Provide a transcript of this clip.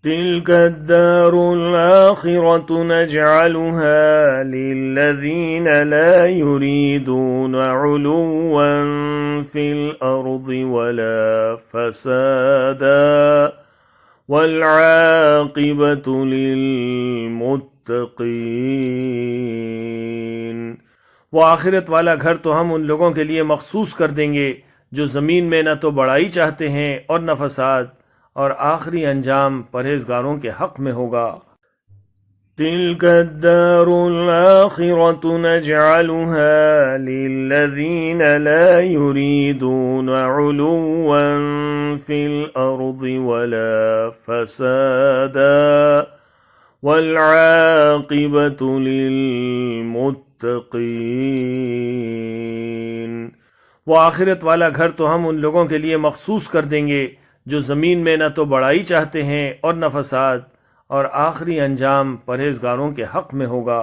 तिल्कद्दारुल आखिरतु नजअलुहा लिल्लज़ीन ला युरीदून उलुव्वन fill अर्दि वला फसादा वल्आक़िबतु लिल्मुत्तक़ीन। वो आखिरत वाला घर तो हम उन लोगों के लिए मखसूस कर देंगे जो ज़मीन में न तो बड़ाई चाहते हैं और न फसाद, और आखिरी अंजाम परहेजगारों के हक में होगा। तिल्कद्दारुल आखिरतु नजअलुहा लिल्लज़ीन ला युरीदून उलुव्वन फिल अर्दि वला फसादा वल्आक़िबतु लिल्मुत्तक़ीन। वो आखिरत वाला घर तो हम उन लोगों के लिए मखसूस कर देंगे जो ज़मीन में न तो बड़ाई चाहते हैं और न फसाद, और आखिरी अंजाम परहेजगारों के हक में होगा।